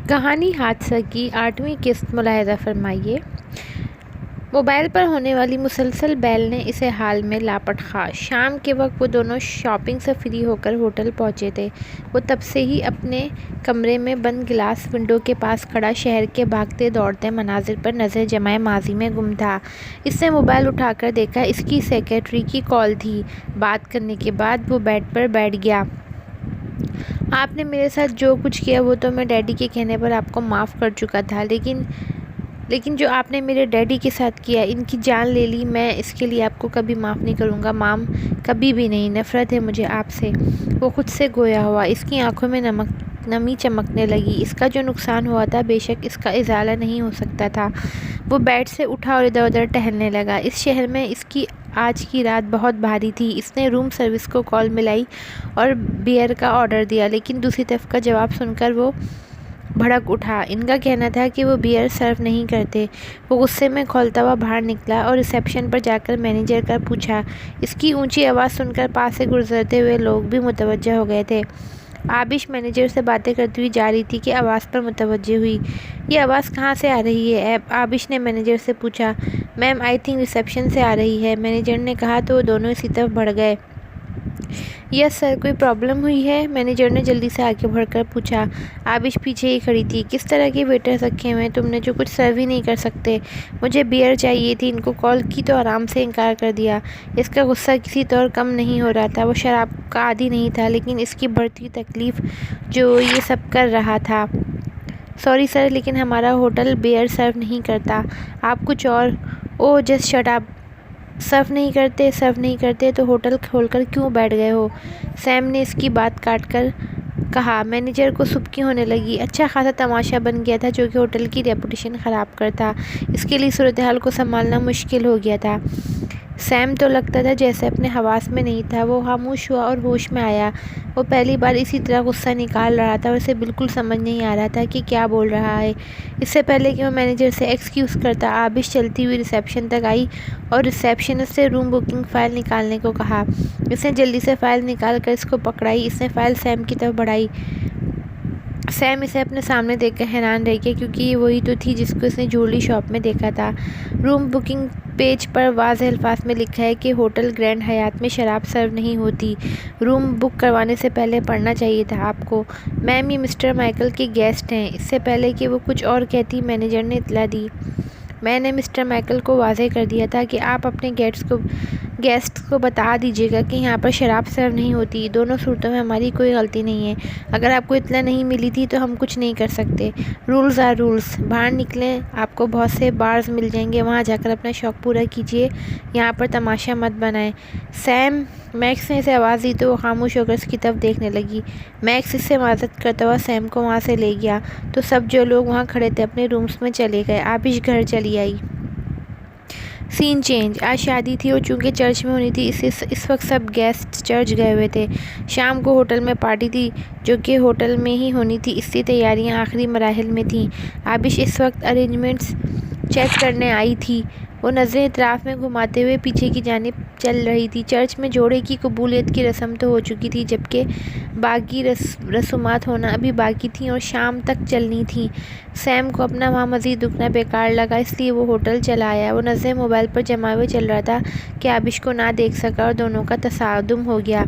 کہانی حادثہ کی 8ویں قسط ملاحظہ فرمائیے۔ موبائل پر ہونے والی مسلسل بیل نے اسے حال میں لاپٹ خواہ۔ شام کے وقت وہ دونوں شاپنگ سے فری ہو کر ہوٹل پہنچے تھے۔ وہ تب سے ہی اپنے کمرے میں بند گلاس ونڈو کے پاس کھڑا شہر کے بھاگتے دوڑتے مناظر پر نظر جمائے ماضی میں گم تھا۔ اس نے موبائل اٹھا کر دیکھا، اس کی سیکرٹری کی کال تھی۔ بات کرنے کے بعد وہ بیڈ پر بیٹھ گیا۔ آپ نے میرے ساتھ جو کچھ کیا وہ تو میں ڈیڈی کے کہنے پر آپ کو معاف کر چکا تھا، لیکن جو آپ نے میرے ڈیڈی کے ساتھ کیا، ان کی جان لے لی، میں اس کے لیے آپ کو کبھی معاف نہیں کروں گا مام، کبھی بھی نہیں۔ نفرت ہے مجھے آپ سے۔ وہ خود سے گویا ہوا۔ اس کی آنکھوں میں نمی چمکنے لگی۔ اس کا جو نقصان ہوا تھا بے شک اس کا ازالہ نہیں ہو سکتا تھا۔ وہ بیڈ سے اٹھا اور ادھر ادھر ٹہلنے لگا۔ اس شہر میں اس کی آج کی رات بہت بھاری تھی۔ اس نے روم سروس کو کال ملائی اور بیئر کا آرڈر دیا، لیکن دوسری طرف کا جواب سن کر وہ بھڑک اٹھا۔ ان کا کہنا تھا کہ وہ بیئر سرو نہیں کرتے۔ وہ غصے میں کھولتا ہوا باہر نکلا اور ریسیپشن پر جا کر مینیجر کا پوچھا۔ اس کی اونچی آواز سن کر پاس سے گزرتے ہوئے لوگ بھی متوجہ ہو گئے تھے۔ آبش مینیجر سے باتیں کرتی ہوئی جا رہی تھی کہ آواز پر متوجہ ہوئی۔ یہ آواز کہاں سے آ رہی ہے؟ آبش نے مینیجر سے پوچھا۔ میم آئی تھنک ریسیپشن سے آ رہی ہے، مینیجر نے کہا تو وہ دونوں اسی طرف بڑھ گئے۔ یس سر، کوئی پرابلم ہوئی ہے؟ مینیجر نے جلدی سے آگے بڑھ کر پوچھا۔ آبش پیچھے ہی کھڑی تھی۔ کس طرح کے ویٹرز رکھے ہوئے ہیں تم نے جو کچھ سرو ہی نہیں کر سکتے؟ مجھے بیئر چاہیے تھی، ان کو کال کی تو آرام سے انکار کر دیا۔ اس کا غصہ کسی طور کم نہیں ہو رہا تھا۔ وہ شراب کا عادی نہیں تھا، لیکن اس کی بڑھتی تکلیف جو یہ سب کر رہا تھا۔ سوری سر، لیکن ہمارا ہوٹل بیئر سرو نہیں کرتا۔ آپ کچھ اور اوہ جسٹ شٹ اپ۔ سرو نہیں کرتے تو ہوٹل کھول کر کیوں بیٹھ گئے ہو؟ سیم نے اس کی بات کاٹ کر کہا۔ مینیجر کو سبکی ہونے لگی۔ اچھا خاصا تماشا بن گیا تھا جو کہ ہوٹل کی ریپوٹیشن خراب کرتا۔ اس کے لیے صورتحال کو سنبھالنا مشکل ہو گیا تھا۔ سیم تو لگتا تھا جیسے اپنے حواس میں نہیں تھا۔ وہ خاموش ہوا اور ہوش میں آیا۔ وہ پہلی بار اسی طرح غصہ نکال رہا تھا اور اسے بالکل سمجھ نہیں آ رہا تھا کہ کیا بول رہا ہے۔ اس سے پہلے کہ وہ مینیجر سے ایکسکیوز کرتا، آبش چلتی ہوئی ریسیپشن تک آئی اور ریسیپشنسٹ سے روم بکنگ فائل نکالنے کو کہا۔ اس نے جلدی سے فائل نکال کر اس کو پکڑائی۔ اس نے فائل سیم کی طرف بڑھائی۔ سیم اسے اپنے سامنے دیکھ کر حیران رہ گیا، کیونکہ یہ وہی تو تھی جس کو اس نے جویلری شاپ میں دیکھا تھا۔ روم بکنگ پیج پر واضح الفاظ میں لکھا ہے کہ ہوٹل گرینڈ حیات میں شراب سرو نہیں ہوتی۔ روم بک کروانے سے پہلے پڑھنا چاہیے تھا آپ کو۔ میم یہ مسٹر مائیکل کے گیسٹ ہیں۔ اس سے پہلے کہ وہ کچھ اور کہتی مینیجر نے اطلاع دی۔ میں نے مسٹر مائیکل کو واضح کر دیا تھا کہ آپ اپنے گیسٹ کو بتا دیجیے گا کہ یہاں پر شراب سرو نہیں ہوتی۔ دونوں صورتوں میں ہماری کوئی غلطی نہیں ہے۔ اگر آپ کو اطلاع نہیں ملی تھی تو ہم کچھ نہیں کر سکتے۔ Rules are rules. باہر نکلیں، آپ کو بہت سے بارز مل جائیں گے، وہاں جا کر اپنا شوق پورا کیجیے، یہاں پر تماشا مت بنائیں۔ سیم، میکس نے اسے آواز دی تو وہ خاموش ہو کر اس کی طرف دیکھنے لگی۔ میکس اس سے معذرت کرتا ہوا سیم کو وہاں سے لے گیا تو سب جو لوگ وہاں کھڑے تھے اپنے رومز میں چلے گئے۔ آبش گھر چلی آئی۔ سین چینج۔ آج شادی تھی اور چونکہ چرچ میں ہونی تھی اس وقت سب گیسٹ چرچ گئے ہوئے تھے۔ شام کو ہوٹل میں پارٹی تھی جو کہ ہوٹل میں ہی ہونی تھی، اس کی تیاریاں آخری مراحل میں تھیں۔ آبش اس وقت ارینجمنٹس چیک کرنے آئی تھی۔ وہ نظریں اطراف میں گھماتے ہوئے پیچھے کی جانب چل رہی تھی۔ چرچ میں جوڑے کی قبولیت کی رسم تو ہو چکی تھی، جبکہ باقی رسومات ہونا ابھی باقی تھیں اور شام تک چلنی تھیں۔ سیم کو اپنا وہاں مزید رکنا بیکار لگا، اس لیے وہ ہوٹل چلا آیا۔ وہ نظریں موبائل پر جمائے ہوئے چل رہا تھا کہ آبش کو نہ دیکھ سکا اور دونوں کا تصادم ہو گیا۔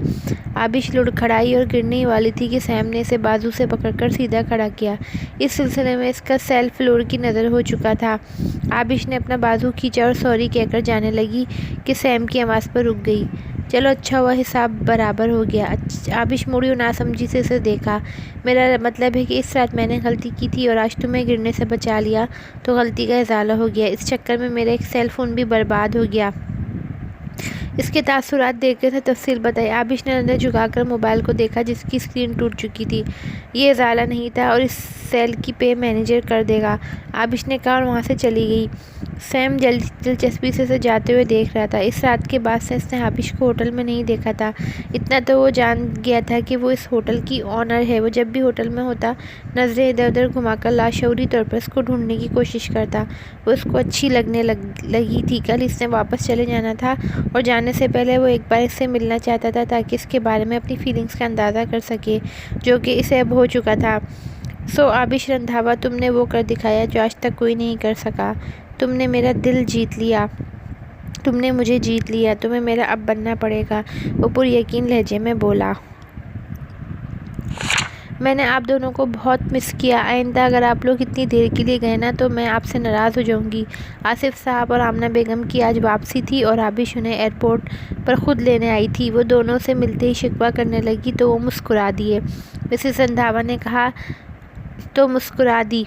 آبش لڑکھڑائی اور گرنے ہی والی تھی کہ سیم نے اسے بازو سے پکڑ کر سیدھا کھڑا کیا۔ اس سلسلے میں اس کا سیل فلور کی نظر ہو چکا تھا۔ آبش نے اپنا بازو کھینچا اور سوری کہہ کر جانے لگی کہ سیم کی آواز پر رک گئی۔ چلو اچھا ہوا حساب برابر ہو گیا۔ آبش مڑی اور ناسمجھی سے اسے دیکھا۔ میرا مطلب ہے کہ اس رات میں نے غلطی کی تھی اور آج تمہیں گرنے سے بچا لیا تو غلطی کا ازالہ ہو گیا۔ اس چکر میں میرا ایک سیل فون بھی برباد ہو گیا۔ اس کے تاثرات دیکھ کر تفصیل بتائی۔ آبش نے نظر جھکا کر موبائل کو دیکھا جس کی اسکرین ٹوٹ چکی تھی۔ یہ ازالہ نہیں تھا اور اس سیل کی پے مینیجر کر دے گا، آبش نے کہا اور وہاں سے چلی گئی۔ سیم دلچسپی سے اسے جاتے ہوئے دیکھ رہا تھا۔ اس رات کے بعد سے اس نے آبش کو ہوٹل میں نہیں دیکھا تھا۔ اتنا تو وہ جان گیا تھا کہ وہ اس ہوٹل کی آنر ہے۔ وہ جب بھی ہوٹل میں ہوتا نظریں ادھر ادھر گھما کر لاشعوری طور پر اس کو ڈھونڈنے کی کوشش کرتا۔ وہ اس کو اچھی لگنے لگی تھی۔ کل اس نے واپس چلے جانا تھا اور جانے سے پہلے وہ ایک بار اس سے ملنا چاہتا تھا تاکہ اس کے بارے میں اپنی فیلنگز کا اندازہ کر سکے، جو کہ اسے اب ہو چکا تھا۔ سو عابش رندھاوا، تم نے وہ کر دکھایا جو آج تک کوئی نہیں کر سکا۔ تم نے میرا دل جیت لیا، تم نے مجھے جیت لیا، تمہیں میرا اب بننا پڑے گا، وہ پر یقین لہجے میں بولا۔ میں نے آپ دونوں کو بہت مس کیا، آئندہ اگر آپ لوگ اتنی دیر کے لیے گئے نا تو میں آپ سے ناراض ہو جاؤں گی۔ آصف صاحب اور آمنہ بیگم کی آج واپسی تھی اور عابش انہیں ایئرپورٹ پر خود لینے آئی تھی۔ وہ دونوں سے ملتے ہی شکوہ کرنے لگی تو وہ مسکرا دیے۔ مسز رندھاوا نے کہا تو مسکرا دی،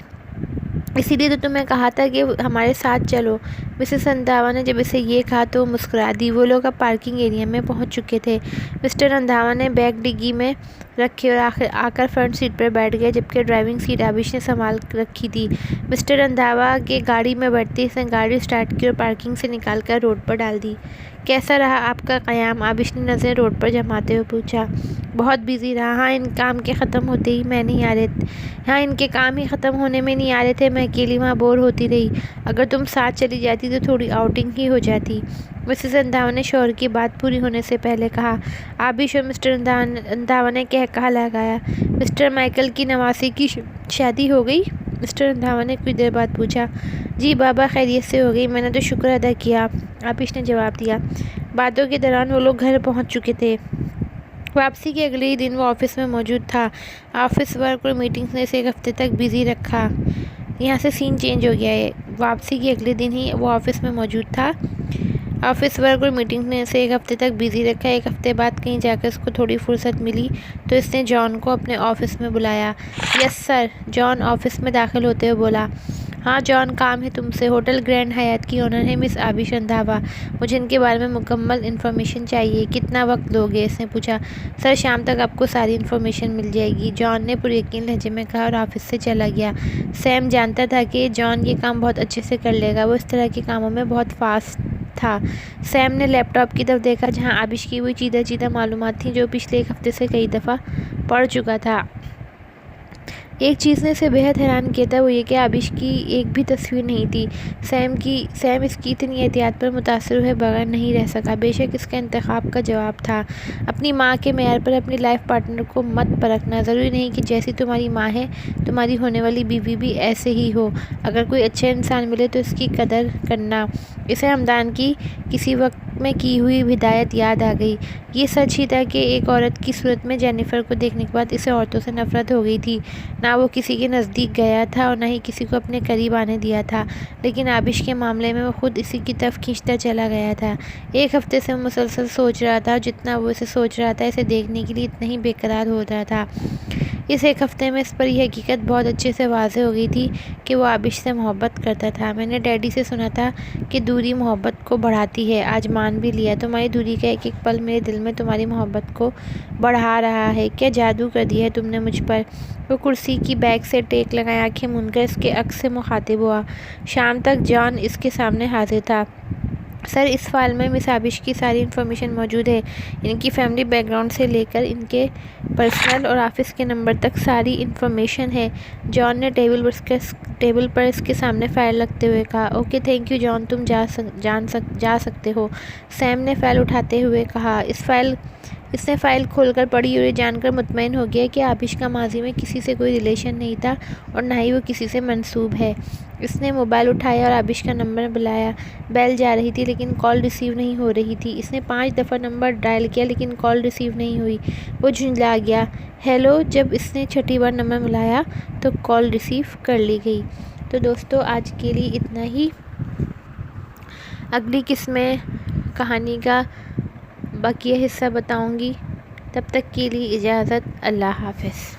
اسی لیے تو تمہیں کہا تھا کہ ہمارے ساتھ چلو۔ مسز رندھاوا نے جب اسے یہ کہا تو وہ مسکرا دی۔ وہ لوگ اب پارکنگ ایریا میں پہنچ چکے تھے۔ مسٹر رندھاوا نے بیگ ڈگی میں رکھے اور آ کر فرنٹ سیٹ پر بیٹھ گئے، جبکہ ڈرائیونگ سیٹ عابش نے سنبھال رکھی تھی۔ مسٹر رندھاوا کے گاڑی میں بیٹھتے اس نے گاڑی اسٹارٹ کی اور پارکنگ سے نکال کر روڈ پر ڈال دی۔ کیسا رہا آپ کا قیام؟ عابش نے نظریں روڈ پر جماتے ہوئے پوچھا۔ بہت بزی رہا۔ ہاں، ان کام کے ختم ہوتے ہی میں نہیں آ رہے ہاں ان کے کام ہی ختم ہونے میں نہیں آ رہے تھے، میں اکیلی وہاں بور ہوتی رہی۔ اگر تم ساتھ چلی جاتی تو تھوڑی آؤٹنگ ہی ہو جاتی، مسز رندھاوا نے شوہر کی بات پوری ہونے سے پہلے کہا۔ عابش اور مسٹر رندھاوا نے کہا لگایا۔ مسٹر مائیکل کی نواسی کی شادی ہو گئی؟ مسٹر رندھاوا نے کچھ دیر بعد پوچھا۔ جی بابا، خیریت سے ہو گئی، میں نے تو شکر ادا کیا، عابش نے جواب دیا۔ باتوں کے دوران وہ لوگ گھر پہنچ چکے تھے۔ واپسی کے اگلے ہی دن وہ آفس میں موجود تھا۔ آفس ورک اور میٹنگز نے اسے ایک ہفتے تک بزی رکھا۔ یہاں سے سین چینج ہو گیا ہے۔ واپسی کے اگلے دن ہی وہ آفس میں موجود تھا۔ آفس ورک اور میٹنگز نے اسے ایک ہفتے تک بزی رکھا۔ ایک ہفتے بعد کہیں جا کر اس کو تھوڑی فرصت ملی تو اس نے جان کو اپنے آفس میں بلایا۔ یس سر، جان آفس میں داخل ہوتے ہوئے بولا۔ ہاں جان، کام ہے تم سے۔ ہوٹل گرینڈ حیات کی اونر ہے مس عابش رندھاوا، مجھے ان کے بارے میں مکمل انفارمیشن چاہیے۔ کتنا وقت لوگے؟ اس نے پوچھا۔ سر، شام تک آپ کو ساری انفارمیشن مل جائے گی، جان نے پر یقین لہجے میں کہا اور آفس سے چلا گیا۔ سیم جانتا تھا کہ جان یہ کام بہت اچھے سے کر لے گا، وہ اس طرح کے کاموں میں بہت فاسٹ تھا۔ سیم نے لیپ ٹاپ کی طرف دیکھا جہاں عابش کی وہی چیدہ معلومات تھیں جو پچھلے ایک ہفتے سے کئی دفعہ پڑھ چکا تھا۔ ایک چیز نے اسے بہت حیران کیا تھا، وہ یہ کہ عابش کی ایک بھی تصویر نہیں تھی۔ سیم اس کی اتنی احتیاط پر متاثر ہوئے بغیر نہیں رہ سکا۔ بے شک اس کا انتخاب کا جواب تھا۔ اپنی ماں کے معیار پر اپنی لائف پارٹنر کو مت پرکھنا، ضروری نہیں کہ جیسی تمہاری ماں ہے تمہاری ہونے والی بیوی بھی ایسے ہی ہو۔ اگر کوئی اچھا انسان ملے تو اس کی قدر کرنا۔ اسے ہمدان کی کسی وقت میں کی ہوئی ہدایت یاد آ گئی۔ یہ سچ ہی تھا کہ ایک عورت کی صورت میں جینیفر کو دیکھنے کے بعد اسے عورتوں سے نفرت ہو گئی تھی۔ نہ وہ کسی کے نزدیک گیا تھا اور نہ ہی کسی کو اپنے قریب آنے دیا تھا، لیکن عابش کے معاملے میں وہ خود اسی کی طرف کھینچتا چلا گیا تھا۔ ایک ہفتے سے وہ مسلسل سوچ رہا تھا اور جتنا وہ اسے سوچ رہا تھا اسے دیکھنے کے لیے اتنا ہی بے قرار ہو رہا تھا۔ اس ایک ہفتے میں اس پر یہ حقیقت بہت اچھے سے واضح ہو گئی تھی کہ وہ عابش سے محبت کرتا تھا۔ میں نے ڈیڈی سے سنا تھا کہ دوری محبت کو بڑھاتی ہے، آج مان بھی لیا۔ تمہاری دوری کا ایک ایک پل میرے دل میں تمہاری محبت کو بڑھا رہا ہے۔ کیا جادو کر دیا ہے تم نے مجھ پر؟ وہ کرسی کی بیک سے ٹیک لگائے آنکھیں موند کر اس کے عکس سے مخاطب ہوا۔ شام تک جان اس کے سامنے حاضر تھا۔ سر، اس فائل میں مس عابش کی ساری انفارمیشن موجود ہے، ان کی فیملی بیک گراؤنڈ سے لے کر ان کے پرسنل اور آفس کے نمبر تک ساری انفارمیشن ہے، جان نے ٹیبل پر اس کے سامنے فائل رکھتے ہوئے کہا۔ اوکے، تھینک یو جان، تم جا سکتے ہو، سیم نے فائل اٹھاتے ہوئے کہا۔ اس نے فائل کھول کر پڑھی اور یہ جان کر مطمئن ہو گیا کہ عابش کا ماضی میں کسی سے کوئی ریلیشن نہیں تھا اور نہ ہی وہ کسی سے منسوب ہے۔ اس نے موبائل اٹھایا اور عابش کا نمبر بلایا۔ بیل جا رہی تھی لیکن کال ریسیو نہیں ہو رہی تھی۔ اس نے 5 دفعہ نمبر ڈائل کیا لیکن کال ریسیو نہیں ہوئی۔ وہ جھنجلا گیا۔ ہیلو، جب اس نے 6 بار نمبر ملایا تو کال ریسیو کر لی گئی۔ تو دوستو، آج کے لیے اتنا ہی۔ اگلی قسط میں کہانی کا بقیہ حصہ بتاؤں گی، تب تک کے لیے اجازت، اللہ حافظ۔